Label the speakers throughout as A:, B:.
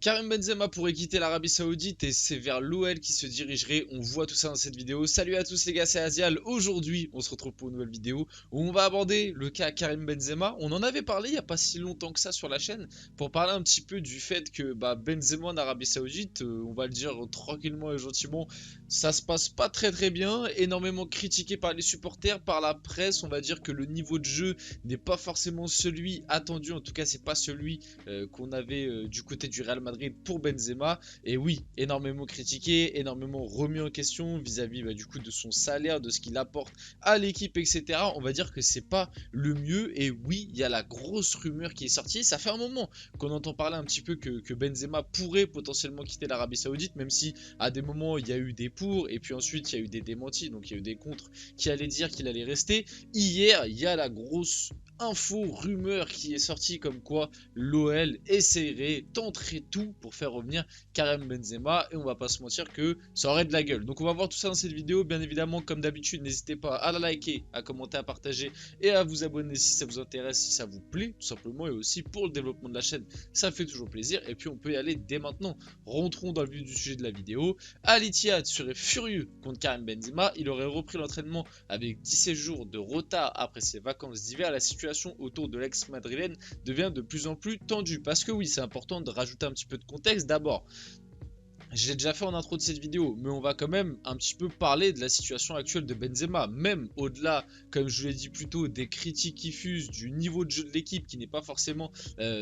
A: Karim Benzema pourrait quitter l'Arabie Saoudite et c'est vers l'OL qui se dirigerait. On voit tout ça dans cette vidéo. Salut à tous les gars, c'est Azial. Aujourd'hui, on se retrouve pour une nouvelle vidéo où on va aborder le cas Karim Benzema. On en avait parlé il n'y a pas si longtemps que ça sur la chaîne pour parler un petit peu du fait que Benzema en Arabie Saoudite, on va le dire tranquillement et gentiment, ça se passe pas très bien. Énormément critiqué par les supporters, par la presse. On va dire que le niveau de jeu n'est pas forcément celui attendu. En tout cas, c'est pas celui qu'on avait du côté du Real Madrid pour Benzema. Et oui, énormément critiqué, énormément remis en question vis-à-vis du coup de son salaire, de ce qu'il apporte à l'équipe, etc. On va dire que c'est pas le mieux. Et oui, il y a la grosse rumeur qui est sortie. Ça fait un moment qu'on entend parler un petit peu que Benzema pourrait potentiellement quitter l'Arabie Saoudite, même si à des moments il y a eu des pour et puis ensuite il y a eu des démentis, donc il y a eu des contre qui allaient dire qu'il allait rester. Hier, il y a la grosse info, rumeur qui est sortie comme quoi l'OL essaierait, tenterait tout pour faire revenir Karim Benzema, et on va pas se mentir que ça aurait de la gueule. Donc on va voir tout ça dans cette vidéo. Bien évidemment, comme d'habitude, n'hésitez pas à la liker, à commenter, à partager et à vous abonner si ça vous intéresse, si ça vous plaît tout simplement, et aussi pour le développement de la chaîne, ça fait toujours plaisir. Et puis on peut y aller dès maintenant. Rentrons dans le vif du sujet de la vidéo. Al Ittihad serait furieux contre Karim Benzema. Il aurait repris l'entraînement avec 17 jours de retard après ses vacances d'hiver. La situation autour de l'ex-madrilène devient de plus en plus tendue. Parce que oui, c'est important de rajouter un petit peu de contexte. D'abord, je l'ai déjà fait en intro de cette vidéo, mais on va quand même un petit peu parler de la situation actuelle de Benzema, même au-delà, comme je vous l'ai dit plus tôt, des critiques qui fusent, du niveau de jeu de l'équipe qui n'est pas forcément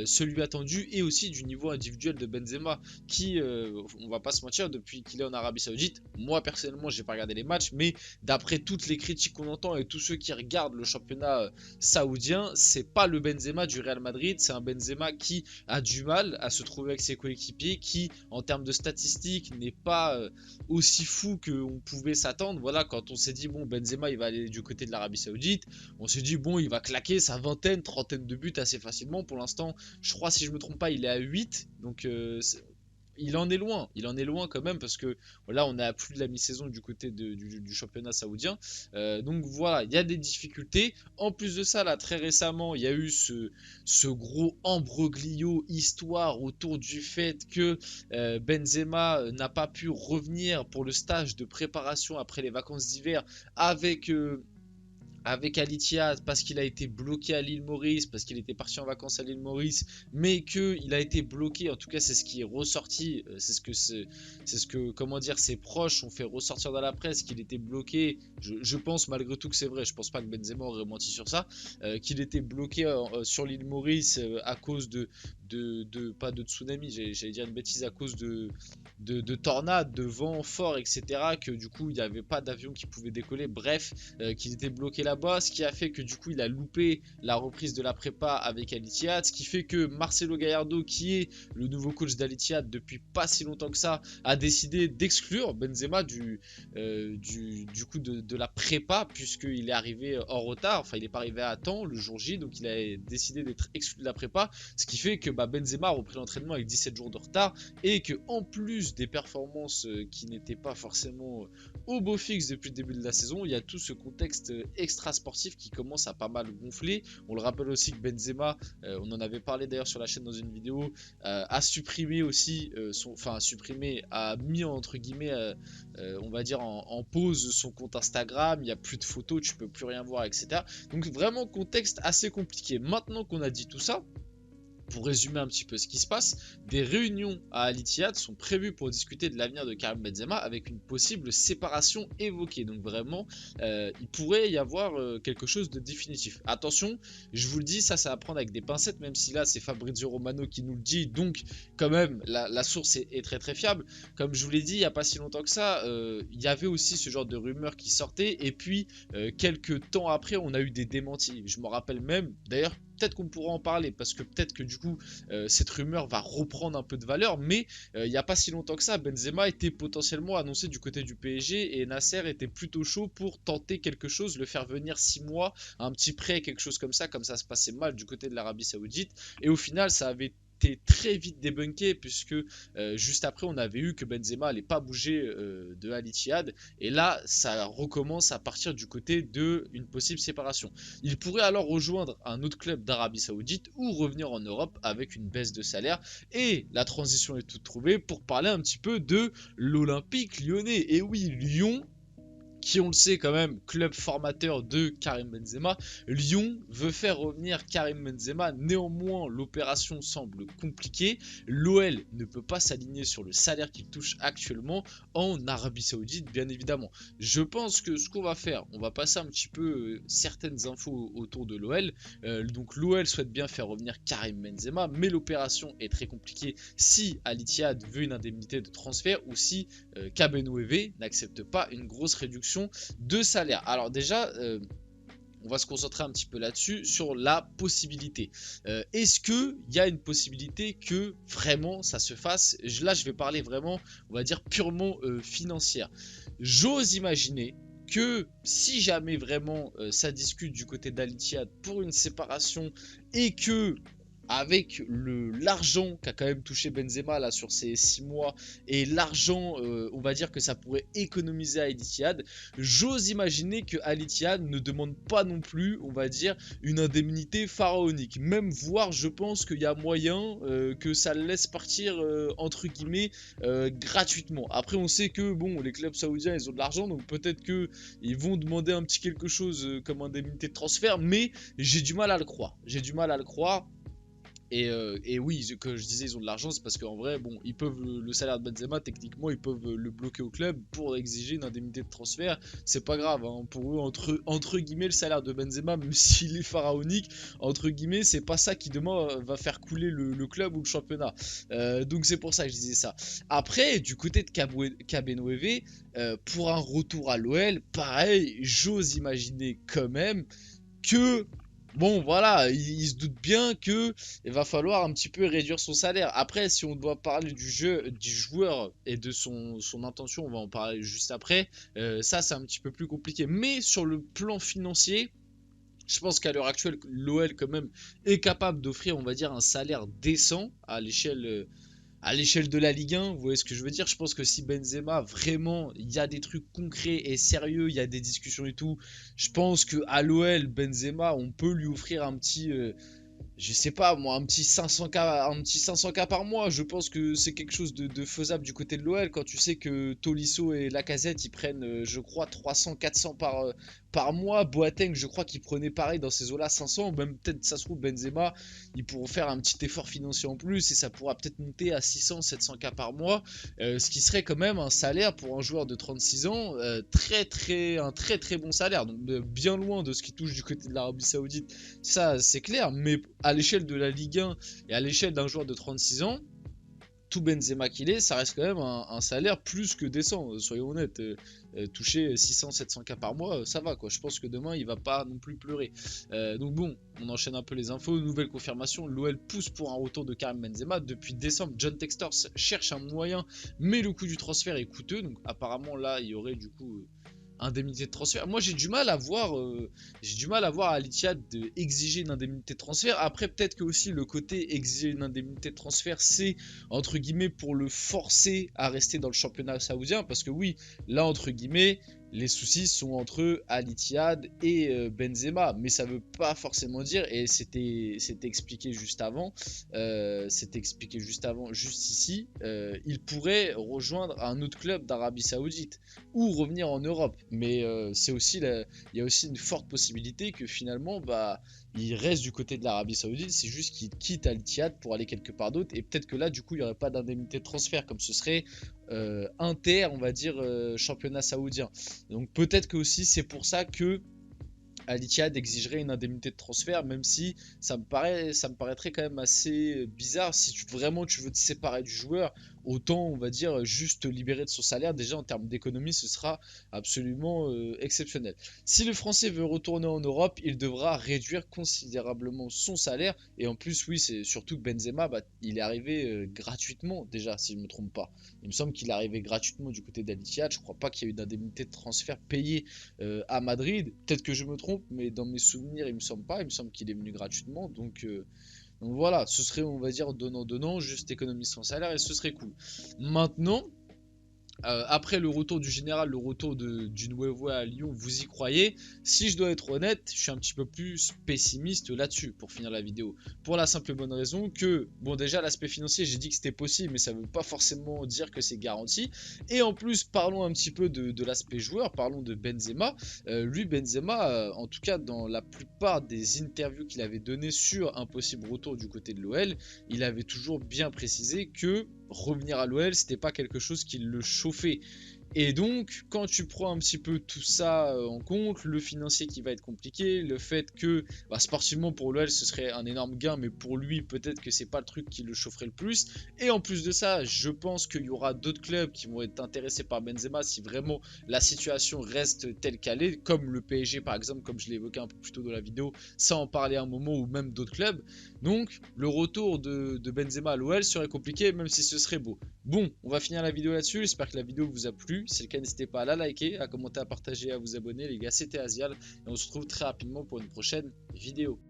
A: celui attendu, et aussi du niveau individuel de Benzema qui, on va pas se mentir, depuis qu'il est en Arabie Saoudite, moi personnellement j'ai pas regardé les matchs, mais d'après toutes les critiques qu'on entend et tous ceux qui regardent le championnat saoudien, c'est pas le Benzema du Real Madrid, c'est un Benzema qui a du mal à se trouver avec ses coéquipiers, qui en termes de statistiques n'est pas aussi fou qu'on pouvait s'attendre. Voilà, quand on s'est dit bon, Benzema il va aller du côté de l'Arabie Saoudite, on s'est dit bon, il va claquer sa vingtaine, trentaine de buts assez facilement. Pour l'instant, je crois, si je me trompe pas, il est à 8, donc il en est loin quand même, parce que là on est à plus de la mi-saison du côté du championnat saoudien. Donc voilà, il y a des difficultés. En plus de ça, là très récemment, il y a eu ce gros embroglio histoire autour du fait que Benzema n'a pas pu revenir pour le stage de préparation après les vacances d'hiver avec Al Ittihad, parce qu'il a été bloqué à l'île Maurice, parce qu'il était parti en vacances à l'île Maurice, mais qu'il a été bloqué. En tout cas, c'est ce qui est ressorti, c'est ce que, comment dire, ses proches ont fait ressortir dans la presse, qu'il était bloqué. Je pense malgré tout que c'est vrai, je pense pas que Benzema aurait menti sur ça, qu'il était bloqué sur l'île Maurice à cause pas de tsunami, j'allais dire une bêtise, à cause de tornades, de vent fort, etc. Que du coup il n'y avait pas d'avion qui pouvait décoller, bref, qu'il était bloqué là-bas, ce qui a fait que du coup il a loupé la reprise de la prépa avec Al Ittihad, ce qui fait que Marcelo Gallardo, qui est le nouveau coach d'Al Ittihad depuis pas si longtemps que ça, a décidé d'exclure Benzema du coup de la prépa, puisqu'il est arrivé en retard, enfin il n'est pas arrivé à temps le jour J, donc il a décidé d'être exclu de la prépa, ce qui fait que Benzema a repris l'entraînement avec 17 jours de retard, et que en plus des performances qui n'étaient pas forcément au beau fixe depuis le début de la saison, il y a tout ce contexte extra sportif qui commence à pas mal gonfler. On le rappelle aussi que Benzema, on en avait parlé d'ailleurs sur la chaîne dans une vidéo, a supprimé aussi a mis entre guillemets on va dire en pause son compte Instagram. Il n'y a plus de photos, tu peux plus rien voir, etc. Donc vraiment contexte assez compliqué. Maintenant qu'on a dit tout ça, pour résumer un petit peu ce qui se passe, des réunions à Al Ittihad sont prévues pour discuter de l'avenir de Karim Benzema, avec une possible séparation évoquée. Donc vraiment, il pourrait y avoir quelque chose de définitif. Attention, je vous le dis, ça va prendre avec des pincettes, même si là c'est Fabrizio Romano qui nous le dit, donc quand même la source est très fiable. Comme je vous l'ai dit, il n'y a pas si longtemps que ça, il y avait aussi ce genre de rumeurs qui sortaient, et puis quelques temps après on a eu des démentis. Je me rappelle même, d'ailleurs, peut-être qu'on pourra en parler, parce que peut-être que du coup cette rumeur va reprendre un peu de valeur, mais il n'y a pas si longtemps que ça, Benzema était potentiellement annoncé du côté du PSG, et Nasser était plutôt chaud pour tenter quelque chose, le faire venir 6 mois, un petit prêt, quelque chose comme ça se passait mal du côté de l'Arabie Saoudite, et au final ça avait été très vite débunké puisque juste après on avait eu que Benzema n'allait pas bouger de Al Ittihad et là ça recommence à partir du côté de une possible séparation. Il pourrait alors rejoindre un autre club d'Arabie Saoudite ou revenir en Europe avec une baisse de salaire et la transition est toute trouvée pour parler un petit peu de l'Olympique Lyonnais. Et oui, Lyon, qui on le sait quand même, club formateur de Karim Benzema, Lyon veut faire revenir Karim Benzema, néanmoins l'opération semble compliquée, l'OL ne peut pas s'aligner sur le salaire qu'il touche actuellement en Arabie Saoudite bien évidemment. Je pense que ce qu'on va faire, on va passer un petit peu certaines infos autour de l'OL, donc l'OL souhaite bien faire revenir Karim Benzema, mais l'opération est très compliquée si Al Ittihad veut une indemnité de transfert ou si Kabenouévé n'accepte pas une grosse réduction de salaire. Alors déjà, on va se concentrer un petit peu là-dessus, sur la possibilité. Est-ce qu'il y a une possibilité que vraiment ça se fasse? Là, je vais parler vraiment, on va dire, purement financière. J'ose imaginer que si jamais vraiment ça discute du côté d'Al Ittihad pour une séparation et que avec l'argent qu'a quand même touché Benzema là sur ces 6 mois et l'argent on va dire que ça pourrait économiser à Al Ittihad, j'ose imaginer que Al Ittihad ne demande pas non plus on va dire une indemnité pharaonique, même voire je pense qu'il y a moyen que ça le laisse partir entre guillemets gratuitement. Après on sait que bon les clubs saoudiens ils ont de l'argent donc peut-être que ils vont demander un petit quelque chose comme indemnité de transfert, mais j'ai du mal à le croire, Et oui, que je disais, ils ont de l'argent, c'est parce qu'en vrai, bon, ils peuvent le salaire de Benzema, techniquement, ils peuvent le bloquer au club pour exiger une indemnité de transfert. C'est pas grave, hein. Pour eux, entre guillemets, le salaire de Benzema, même s'il est pharaonique, entre guillemets, c'est pas ça qui demain va faire couler le club ou le championnat. Donc c'est pour ça que je disais ça. Après, du côté de Kabenouévé, pour un retour à l'OL, pareil, j'ose imaginer quand même que bon voilà, il se doute bien que il va falloir un petit peu réduire son salaire. Après, si on doit parler du jeu, du joueur et de son intention, on va en parler juste après. Ça, c'est un petit peu plus compliqué. Mais sur le plan financier, je pense qu'à l'heure actuelle, l'OL quand même est capable d'offrir, on va dire, un salaire décent à l'échelle de la Ligue 1, vous voyez ce que je veux dire? Je pense que si Benzema, vraiment, il y a des trucs concrets et sérieux, il y a des discussions et tout, je pense que à l'OL, Benzema, on peut lui offrir un petit, je sais pas moi, un petit 500K, par mois. Je pense que c'est quelque chose de faisable du côté de l'OL quand tu sais que Tolisso et Lacazette ils prennent, je crois, 300-400 par mois. Boateng, je crois qu'il prenait pareil dans ces eaux-là 500. Même peut-être, ça se trouve, Benzema, ils pourront faire un petit effort financier en plus et ça pourra peut-être monter à 600-700K par mois. Ce qui serait quand même un salaire pour un joueur de 36 ans, un très très bon salaire. Donc bien loin de ce qui touche du côté de l'Arabie Saoudite, ça c'est clair, mais à l'échelle de la Ligue 1 et à l'échelle d'un joueur de 36 ans, tout Benzema qu'il est, ça reste quand même un salaire plus que décent, soyons honnêtes. Toucher 600-700K par mois, ça va quoi. Je pense que demain il va pas non plus pleurer. Donc bon, on enchaîne un peu les infos. Nouvelle confirmation, l'OL pousse pour un retour de Karim Benzema. Depuis décembre, John Textor cherche un moyen, mais le coût du transfert est coûteux. Donc apparemment là, il y aurait du coup indemnité de transfert. Moi j'ai du mal à voir Al Ittihad exiger une indemnité de transfert. Après peut-être que aussi le côté exiger une indemnité de transfert c'est entre guillemets pour le forcer à rester dans le championnat saoudien, parce que oui là entre guillemets les soucis sont entre Al Ittihad et Benzema, mais ça veut pas forcément dire, et c'était expliqué juste avant, juste ici, il pourrait rejoindre un autre club d'Arabie Saoudite ou revenir en Europe, mais il y a aussi une forte possibilité que finalement il reste du côté de l'Arabie Saoudite, c'est juste qu'il quitte Al Ittihad pour aller quelque part d'autre, et peut-être que là du coup il n'y aurait pas d'indemnité de transfert comme ce serait inter, on va dire, championnat saoudien. Donc peut-être que aussi c'est pour ça que Al Ittihad exigerait une indemnité de transfert, même si ça me paraîtrait quand même assez bizarre. Si vraiment tu veux te séparer du joueur, autant on va dire juste te libérer de son salaire. Déjà en termes d'économie, ce sera absolument exceptionnel. Si le Français veut retourner en Europe, il devra réduire considérablement son salaire. Et en plus, oui, c'est surtout que Benzema, il est arrivé gratuitement déjà, si je ne me trompe pas. Il me semble qu'il est arrivé gratuitement du côté d'Al Ittihad. Je ne crois pas qu'il y ait eu d'indemnité de transfert payée à Madrid. Peut-être que je me trompe, mais dans mes souvenirs, il me semble pas. Il me semble qu'il est venu gratuitement. Donc Donc voilà, ce serait, on va dire, donnant-donnant, juste économie son salaire et ce serait cool. Maintenant, après le retour du général, le retour du Nuevo à Lyon, vous y croyez? Si je dois être honnête, je suis un petit peu plus pessimiste là-dessus pour finir la vidéo. Pour la simple et bonne raison que, bon déjà l'aspect financier, j'ai dit que c'était possible, mais ça ne veut pas forcément dire que c'est garanti. Et en plus, parlons un petit peu de l'aspect joueur, parlons de Benzema. Lui, Benzema, en tout cas dans la plupart des interviews qu'il avait données sur un possible retour du côté de l'OL, il avait toujours bien précisé que revenir à l'OL, c'était pas quelque chose qui le chauffait. Et donc, quand tu prends un petit peu tout ça en compte, le financier qui va être compliqué, le fait que sportivement pour l'OL ce serait un énorme gain, mais pour lui peut-être que c'est pas le truc qui le chaufferait le plus. Et en plus de ça, je pense qu'il y aura d'autres clubs qui vont être intéressés par Benzema si vraiment la situation reste telle qu'elle est, comme le PSG par exemple, comme je l'ai évoqué un peu plus tôt dans la vidéo, sans en parler à un moment, ou même d'autres clubs. Donc le retour de Benzema à l'OL serait compliqué, même si ce serait beau. Bon, on va finir la vidéo là-dessus, j'espère que la vidéo vous a plu. Si c'est le cas, n'hésitez pas à la liker, à commenter, à partager, à vous abonner les gars, c'était Azial et on se retrouve très rapidement pour une prochaine vidéo.